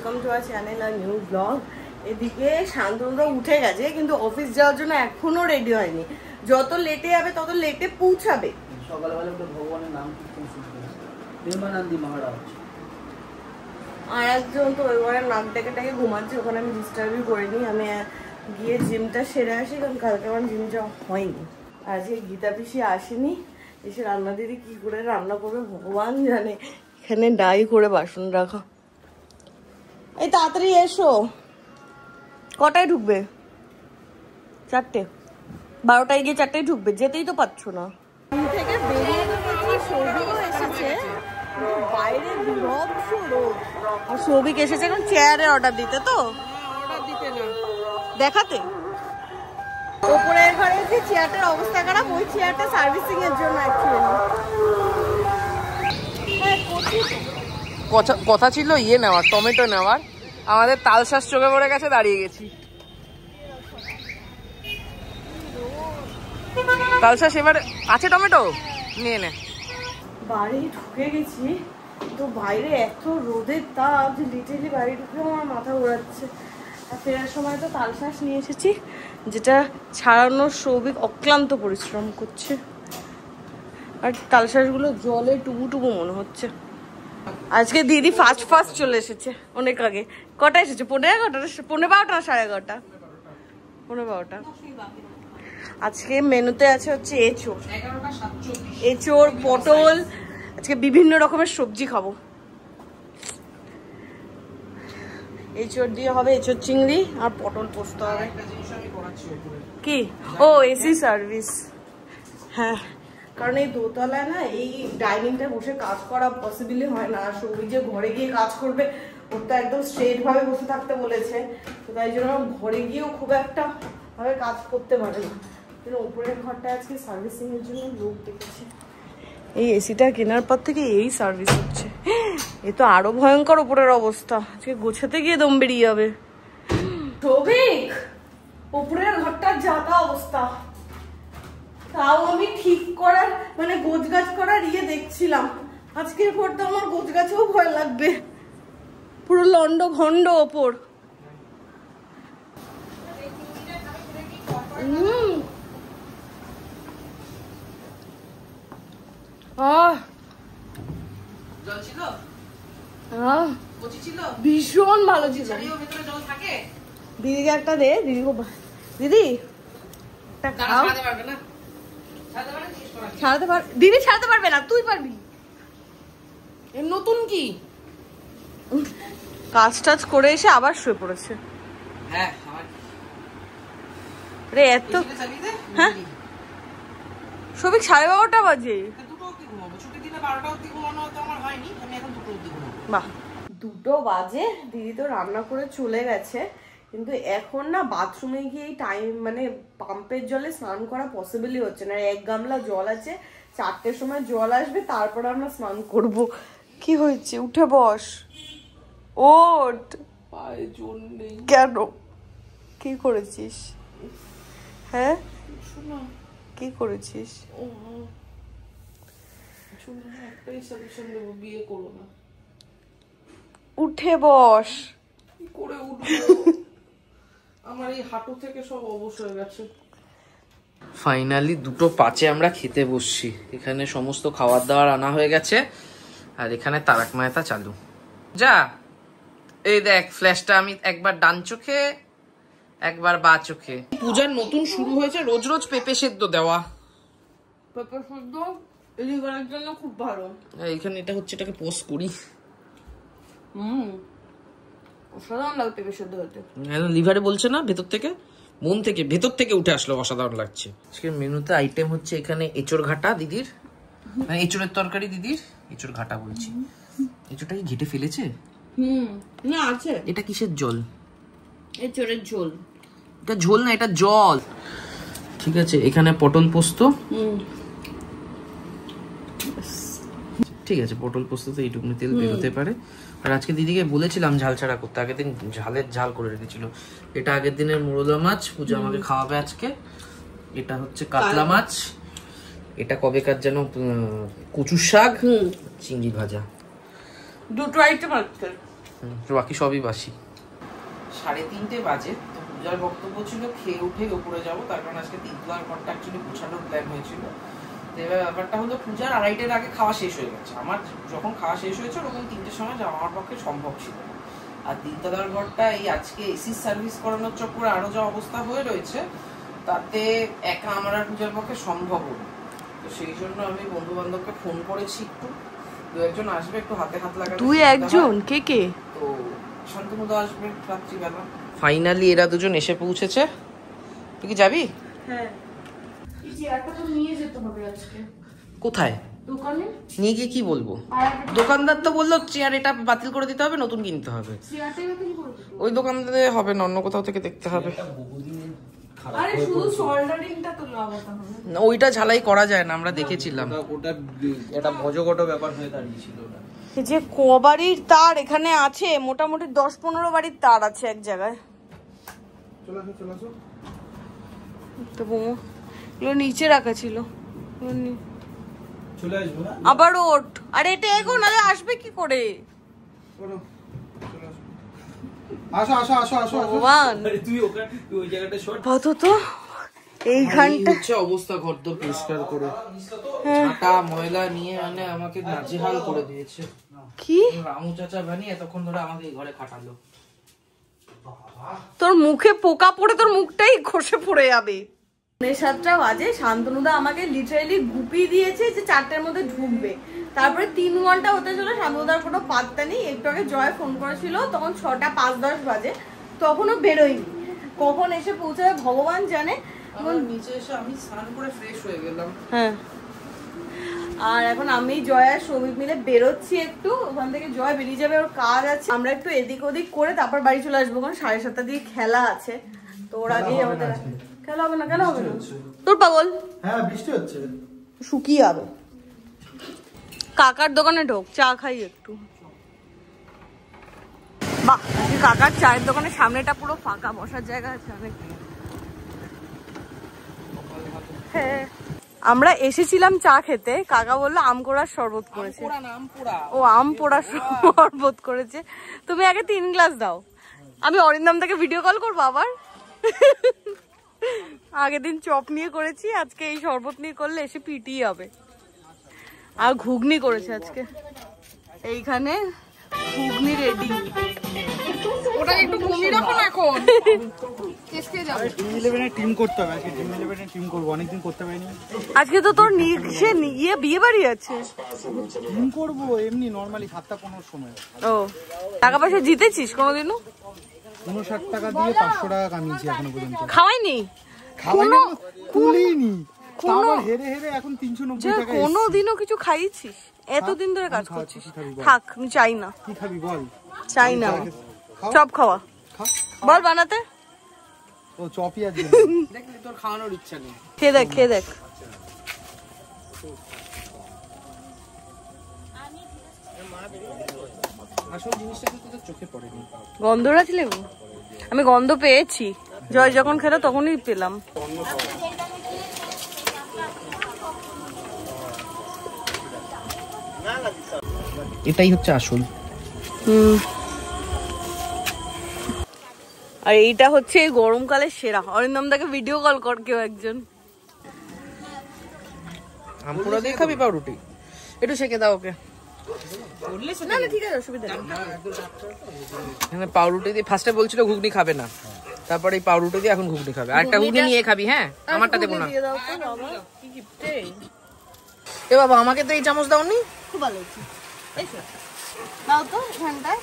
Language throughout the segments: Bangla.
ওয়েলকাম টু আওয়ার চ্যানেল আর নিউ ব্লগ। এদিকে শান্তনুরা উঠে গেছে কিন্তু অফিস যাওয়ার জন্য এখনো রেডি হয়নি। যত লেটে যাবে তত লেটে পৌঁছাবে। সকালবেলা ভগবানের নাম প্রেমানন্দী মহারাজ আর একজন তো ওই ঘরে নাক ডেকে ঘুমাচ্ছে, ওখানে আমি ডিস্টার্বই করিনি। আমি গিয়ে জিমটা সেরে আসি, কারণ কালকে আমার জিম যাওয়া হয়নি। আজকে গীতা পিসি আসেনি, এসে রান্না দিদি কি করে রান্না করবে ভগবান জানে। এখানে ডাই করে বাসন রাখা। এই তাড়াতাড়ি এসো। কটায় ঢুকবে? 4টে। 12টায় গিয়ে 4টায় ঢুকবে, যেতেই তো পারছো না। থেকে বেরিয়ে সৌভিকও এসেছে, বাইরে বিভৎস রোদ। আর সৌভিক এসেছে এখন চেয়ারে অর্ডার দিতে, তো অর্ডার দিতে না দেখাতে। ওপরের ঘরে যে চেয়ারটার অবস্থা খারাপ, ওই চেয়ারটা সার্ভিসিং এর জন্য অ্যাকচুয়ালি। কথা ছিল ইয়ে নেওয়ার, টমেটো নেওয়ার। আমাদের তালশাঁস চোখে পড়ে গেছে, দাঁড়িয়ে গেছি। তালশাঁস এবার আছে, টমেটো নিয়ে নে। বাড়ি ঢুকে গেছি তো বাইরে এত রোদের তাপ যে লিটারলি বাড়ি ঢুকে আমার মাথা ঘোরাচ্ছে। আর ফেরার সময় তো তালশাঁস নিয়ে এসেছি, যেটা ছাড়ানোর সৌভিক অক্লান্ত পরিশ্রম করছে। আর তালশাঁসগুলো জলে টুবু মনে হচ্ছে। আজকে দিদি ফার্স্ট চলে এসেছে অনেক আগে। কটা এসেছে? 11:30 না 11:30? 12:30। আজকে মেনুতে আছে হচ্ছে এঁচোড়, পটল। আজকে বিভিন্ন রকমের সবজি খাবো। এঁচোড় দিয়ে হবে এঁচোড় চিংড়ি, আর পটল পোস্ত হবে। কি? ও এসি সার্ভিস। হ্যাঁ, কারণ এই দোতলায় না এই ডাইনিংটা বসে কাজ করা পসিবলই হয় না। আর সৌভিক যে ঘরে গিয়ে কাজ করবে, ওর তো একদম স্ট্রেট ভাবে বসে থাকতে বলেছে, তো তাই জন্য ঘরে গিয়েও খুব একটা ভাবে কাজ করতে পারে না। কিন্তু উপরের ঘরটা আজকে সার্ভিসিং এর জন্য লোক দেখেছে। এই এসিটা কেনার পর থেকে এই সার্ভিস হচ্ছে। এ তো আরো ভয়ঙ্কর উপরের অবস্থা, আজকে গোছাতে গিয়ে দম বেরিয়ে যাবে। সৌভিক, উপরের ঘরটার যাতা অবস্থা। তাও আমি ঠিক করার মানে গোছগাছ করার ইয়ে দেখছিলাম। আজকের পর তো আমার গোছগাছেও ভয় লাগবে, পুরো লন্ড ভন্ড ওপর। ভীষণ ভালো ছিল। দিদিকে একটা দে, দিদি দিদি ছাড়াতে পারবে না, তুই পারবি। নতুন কি কাজ টাজ করে এসে আবার শুয়ে পড়েছে। হ্যাঁ রে এত, হ্যাঁ সবিক 12:30 বাজে। বাহ, 2 বাজে। দিদি তো রান্না করে চলে গেছে, কিন্তু এখন না বাথরুমে গিয়ে টাইম মানে পাম্পের জলে স্নান করা পসিবলই হচ্ছে না। 1 গামলা জল আছে, 4টের সময় জল আসবে, তারপর আমরা স্নান করব। কি হয়েছে? উঠে বস, ওঠ। কেন? কি করেছিস? হ্যাঁ কি করেছিস? উঠে বস। আমার এই হাঁটু থেকে সব অবশ হয়ে গেছে। ফাইনালি 2:05 আমরা খেতে বসছি। এখানে সমস্ত খাবার দাবার আনা হয়ে গেছে, আর এখানে তারক মেহতা চালু। যা এই দেখ, ফ্ল্যাশটা আমি একবার ডান চোখে একবার বা চোখে। পূজার নতুন শুরু হয়েছে রোজ রোজ পেঁপে সেদ্ধ দেওয়া। পেঁপে সেদ্ধ লিভারের জন্য খুব ভালো। এইখানে এটা হচ্ছে, এটাকে পোস্ট করি। অসাধারণ লাগে পেঁপে সেদ্ধ হতে। লিভারে বলছে না, ভেতর থেকে, মন থেকে, ভেতর থেকে উঠে আসলো, অসাধারণ লাগছে। আজকের মেনুতে আইটেম হচ্ছে এখানে এঁচোড় ঘাটা দিদির, মানে এঁচোড়ের তরকারি দিদির। এঁচোড় ঘাটা বলছি, এঁচোড়টা কি ঘেটে ফেলেছে? না আছে। এটা কিসের জল? এঁচোড়ের ঝোল। এটা ঝোল না, এটা জল। ঠিক আছে, এখানে পটল পোস্ত। ঠিক আছে, পটল পোস্ত তো এইটুকুনি তেল বেরোতে পারে। আর আজকে দিদিকে বলেছিলাম ঝাল ছাড়া করতে, আগের দিন ঝালের ঝাল করে রেখেছিল। এটা আগের দিনের মোরলা মাছ, পূজা আমাকে খাওয়াবে আজকে। এটা হচ্ছে কাতলা মাছ। এটা কবেকার যেন কচুর শাক, চিংড়ি ভাজা। দুটো আইটেম আছে। বাকি সবই বাসি। 3:30 বাজে, তো পূজার বক্তব্য ছিল খেয়ে উঠে উপরে যাবো, তার কারণ আজকে তিনতলার ঘরটা অ্যাকচুয়ালি গোছানোর প্ল্যান হয়েছিল। তো এবার ব্যাপারটা হলো পূজার 2:30-এর আগে খাওয়া শেষ হয়ে গেছে। আমার যখন খাওয়া শেষ হয়েছে ওরকম 3টের সময় যাওয়া আমার পক্ষে সম্ভব ছিল না। আর তিনতলার ঘরটা এই আজকে এসি সার্ভিস করানোর চক্করে আরো যা অবস্থা হয়ে রয়েছে, তাতে একা আমার আর পূজার পক্ষে সম্ভব না। তো সেই জন্য আমি বন্ধু বান্ধবকে ফোন করেছি, একটু 2-1জন আসবে, একটু হাতে হাত লাগাবে। 2-1জন কে কে? তো শান্তনুদা আসবে রাত্রিবেলা। ফাইনালি এরা দুজন এসে পৌঁছেছে। তুই কি যাবি? হ্যাঁ, এই চেয়ারটা তো নিয়ে যেতে হবে আজকে। কোথায়? দোকানে নিয়ে গিয়ে কি বলবো? দোকানদার তো বললো চেয়ার এটা বাতিল করে দিতে হবে, নতুন কিনতে হবে। চেয়ারটাই বাতিল করে দিতে হবে? ওই দোকানদারে হবে না, অন্য কোথাও থেকে দেখতে হবে। আরে শুধু সোল্ডারিংটা তো লাগাতে হবে না, ওইটা ঝালাই করা যায় না, আমরা দেখেছিলাম। ওটা এটা ভজগট ব্যাপার হয়ে দাঁড়িয়েছিল ওটা। এই যে কবাড়ির তার এখানে আছে, মোটামুটি 10-15 বাড়ির তার আছে এক জায়গায়। চলে আসো তো বোমো এগুলো নিচে রাখা ছিল, চলে আসবো না আবার ওঠ। আরে এটা এগো, নালে আসবে কি করে? আসো ভগবান, তুই ওই জায়গাটা শর্ট আপাতত এইখানটা হচ্ছে অবস্থা, ঘরদোর পরিষ্কার করে ছাটা ময়লা নিয়ে মানে আমাকে নাজেহাল করে দিয়েছে। কি রামু চাচা বানিয়ে এতক্ষণ ধরে আমাকে এই ঘরে খাটালো। তোর মুখে পোকা পড়ে তোর মুখটাই খসে পড়ে যাবে। 7টা বাজে, শান্তনুদা আমাকে লিটারালি গুপি দিয়েছে যে 4টের মধ্যে ঢুকবে। তারপরে 3 ঘন্টা হতে চলো, শান্তনুদার কোনো পাত্তা নেই। একটু আগে জয় ফোন করেছিল, তখন 6টা 5-10 বাজে, তখনও বেরোয়নি। কখন এসে পৌঁছাবে ভগবান জানে। নিচে এসে আমি স্নান করে ফ্রেশ হয়ে গেলাম। হ্যাঁ, আর এখন আমি জয় আর সৌমিক মিলে বেরোচ্ছি একটু। ওখান থেকে জয় বেরিয়ে যাবে, ওর কাজ আছে। আমরা একটু এদিক ওদিক করে তারপর বাড়ি চলে আসবো, কারণ 7:30 দিয়ে খেলা আছে। তো ওর আগেই আমাদের খেলা হবে না। কেন হবে না? তোর পাগল? হ্যাঁ, বৃষ্টি হচ্ছে, শুকিয়ে যাবে। কাকার দোকানে ঢোক, চা খাই একটু। বাহ, কাকার চায়ের দোকানের সামনেটা পুরো ফাঁকা, বসার জায়গা আছে অনেক। হ্যাঁ, আমরা এসেছিলাম চা খেতে, কাকা বললো আম পোড়ার শরবত করেছে। ও আম পোড়ার শরবত করেছে। তুমি আগে 3 গ্লাস দাও, আমি অরিন্দমদাকে ভিডিও কল করবো আবার। আগের দিন চপ নিয়ে করেছি, আজকে এই শরবত নিয়ে করলে এসে পিটি হবে। আর ঘুগনি করেছে আজকে, এইখানে ঘুগনি রেডি। ওটা একটু কমিয়ে রাখো না এখন। টিম করতে হবে, আজকে টিম 11 টিম করব, অনেকদিন করতে পারিনি। আজকে তো তোর নিয়ে বিয়ে বাড়ি আছে। টিম করব এমনি নরমালি 7:15 সময়। ও, টাকা পয়সা জিতেছিস কোনোদিনও? 59 টাকা দিয়ে 500 টাকা কামিয়েছি এখনো পর্যন্ত। খাওয়াইনি কোনো কুলিনি, তারপর হেরে হেরে এখন 390 টাকা। কোনোদিনও কিছু খাইছিস? এতদিন ধরে কাজ করছিস। থাক, আমি চাই না। কি খাবি বল? চাই না, চপ খাওয়া। বল বানাতে। ও চপই আছে, দেখলি তোর খাওয়ানোর ইচ্ছা নেই। খেয়ে দেখ, খেয়ে দেখ। আসল জিনিসটা কিন্তু তোর চোখে পড়েনি। গন্ধটা ছিল, আমি গন্ধ পেয়েছি। জয় যখন খেলো তখনই পেলাম। এটাই হচ্ছে আসল। আর এইটা হচ্ছে এই গরমকালের সেরা। অরিন্দমদাকে ভিডিও কল কর কেউ একজন। আমপুরা দিয়ে খাবি পাউরুটি? একটু সেকে দাও ওকে। না না ঠিক আছে, অসুবিধা নেই। এখানে পাউরুটি দিয়ে ফার্স্টে বলছিল ঘুগনি খাবে না, তারপরে এই পাউরুটি দিয়ে এখন ঘুগনি খাবে। আরেকটা ঘুগনি নিয়ে খাবি? হ্যাঁ, আমারটা দেবো না। এ বাবা, আমাকে তো এই চামচ দাওনি। খুব ভালো হয়েছে, এসো দাও তো এখানটায়।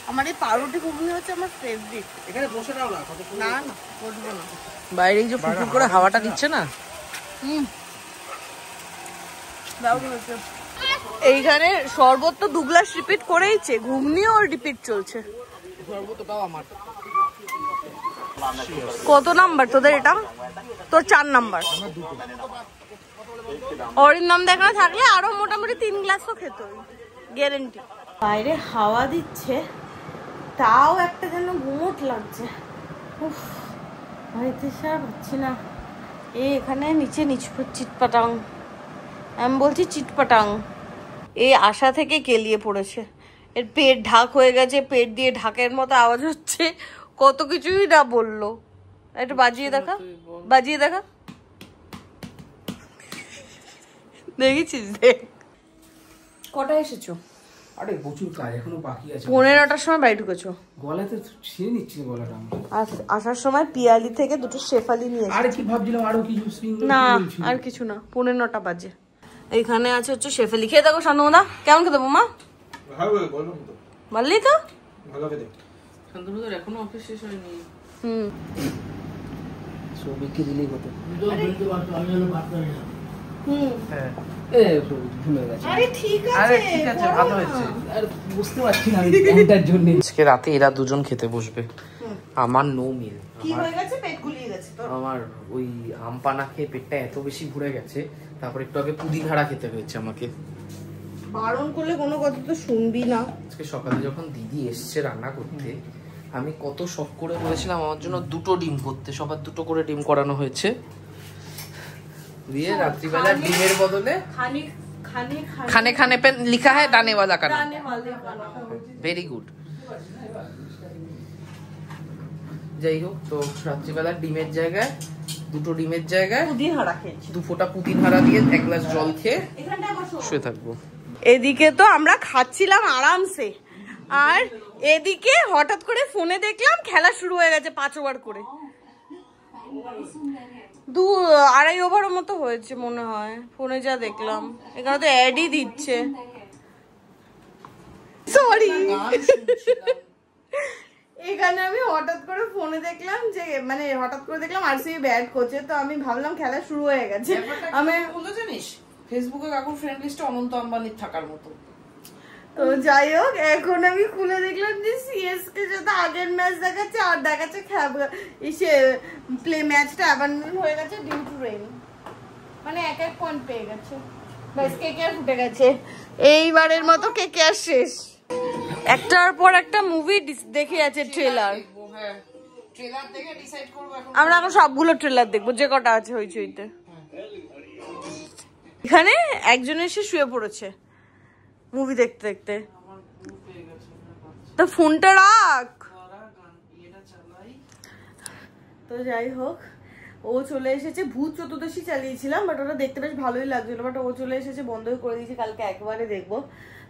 আমার এই পাউরুটি ঘুগনি হচ্ছে আমার ফেভারিট। এখানে বসে দাও না। না না, বসবো না। বাইরে এই যে ফুটফুট করে হাওয়াটা দিচ্ছে না। এইখানে শরবত তো 2 গ্লাস রিপিট করেইছে, ঘুগনিও রিপিট চলছে। শরবতটাও আমার। কত নাম্বার তোদের এটা? তোর 4 নাম্বার। অরিন্দম দেখানো থাকলে আরো মোটামুটি 3 গ্লাসও খেত, গ্যারেন্টি। বাইরে হাওয়া দিচ্ছে, তাও একটা যেন গুমোট লাগছে। উফ, বাড়িতে আর পাচ্ছি না। এখানে নিচে চিটপাটাং, আমি বলছি চিটপাটাং। এই আশা থেকে কেলিয়ে পড়েছে। এর পেট ঢাক হয়ে গেছে, পেট দিয়ে ঢাকের মতো আওয়াজ হচ্ছে, কত কিছুই না বললো। একটু বাজিয়ে দেখা, বাজিয়ে দেখা, দেখেছিস? দেখ কটায় এসেছো? আরে প্রচুর কাজ এখনো বাকি আছে। 11টার সময় বাড়ি ঢুকেছো। গলাতে ছিঁড়ে নিচ্ছি গলাটা আমার। আসার সময় পিয়ালি থেকে দুটো শেফালি নিয়ে আরে কি ভাবছিলাম আরো কিছু না, আর কিছু না, 9:45 বাজে। এইখানে আছে হচ্ছে শেফালি। খেয়ে দেখো শান্তনুদা, কেমন খেতে মা? বললি তো ভালো খেতে। শান্তনুদার এখনো অফিস শেষ হয়নি। সৌভিককে দিলেই হতো। আজকে রাতে এরা দুজন খেতে বসবে, আমার নো মিল। আমার ওই আম পানা খেয়ে পেটটা এত বেশি ঘুরে গেছে, তারপর একটু আগে পুদিন হারা খেতে হয়েছে আমাকে। বারণ করলে কোনো কথা তো শুনবি না। আজকে সকালে যখন দিদি এসছে রান্না করতে, আমি কত শখ করে বলেছিলাম আমার জন্য 2টো ডিম করতে, সবার 2টো করে ডিম করানো হয়েছে। দিয়ে রাত্রিবেলা ডিমের বদলে খানে খানে पे लिखा है दाने वाला खाना। Very good. যাই হোক, তো রাত্রিবেলা ডিমের জায়গায় 2টো ডিমের জায়গায় পুদিন হারা খেয়েছি, 2 ফোঁটা পুদিন হারা দিয়ে 1 গ্লাস জল খেয়ে শুয়ে থাকবো। এদিকে তো আমরা খাচ্ছিলাম আরামসে, আর এদিকে হঠাৎ করে ফোনে দেখলাম খেলা শুরু হয়ে গেছে 5 ওভার করে। 2-2.5 ওভারের মতো হয়েছে মনে হয়, ফোনে যা দেখলাম। এখানে তো অ্যাডই দিচ্ছে, সরি। এখানে আমি হঠাৎ করে ফোনে দেখলাম যে, মানে হঠাৎ করে দেখলাম আরসিবি ব্যাট করছে, তো আমি ভাবলাম খেলা শুরু হয়ে গেছে। আমি বলতে জানিস ফেসবুকে কাকুর ফ্রেন্ড লিস্টে অনন্ত আম্বানির থাকার মতো। তো যাই হোক, এখন আমি খুলে দেখলাম যে সিএসকে যত আগের ম্যাচ দেখাচ্ছে আর দেখাচ্ছে প্লে ম্যাচটা অ্যাবান্ডন হয়ে গেছে ডিউ টু রেইন, মানে 1 পয়েন্ট পেয়ে গেছে। বাস কেকেআর ফুটে গেছে, এইবারের মতো কেকেআর শেষ। একটার পর একটা মুভি দেখে আছে ট্রেলার। আমরা এখন সবগুলো ট্রেলার দেখবো, যে কটা আছে হইচইতে। এখানে একজন এসে শুয়ে পড়েছে মুভি দেখতে দেখতে। তো ফোনটা রাখ। তো যাই হোক, ও চলে এসেছে। ভূত চতুর্দশী চালিয়েছিলাম, বাট ওটা দেখতে বেশ ভালোই লাগছিল, বাট ও চলে এসেছে, বন্ধই করে দিয়েছি, কালকে একবারে দেখবো।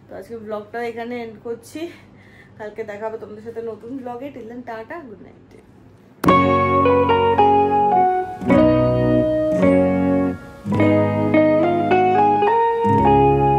তো আজকে ব্লগটা এখানে এন্ড করছি, কালকে দেখা হবে তোমাদের সাথে নতুন ব্লগে। Till then tata, good night.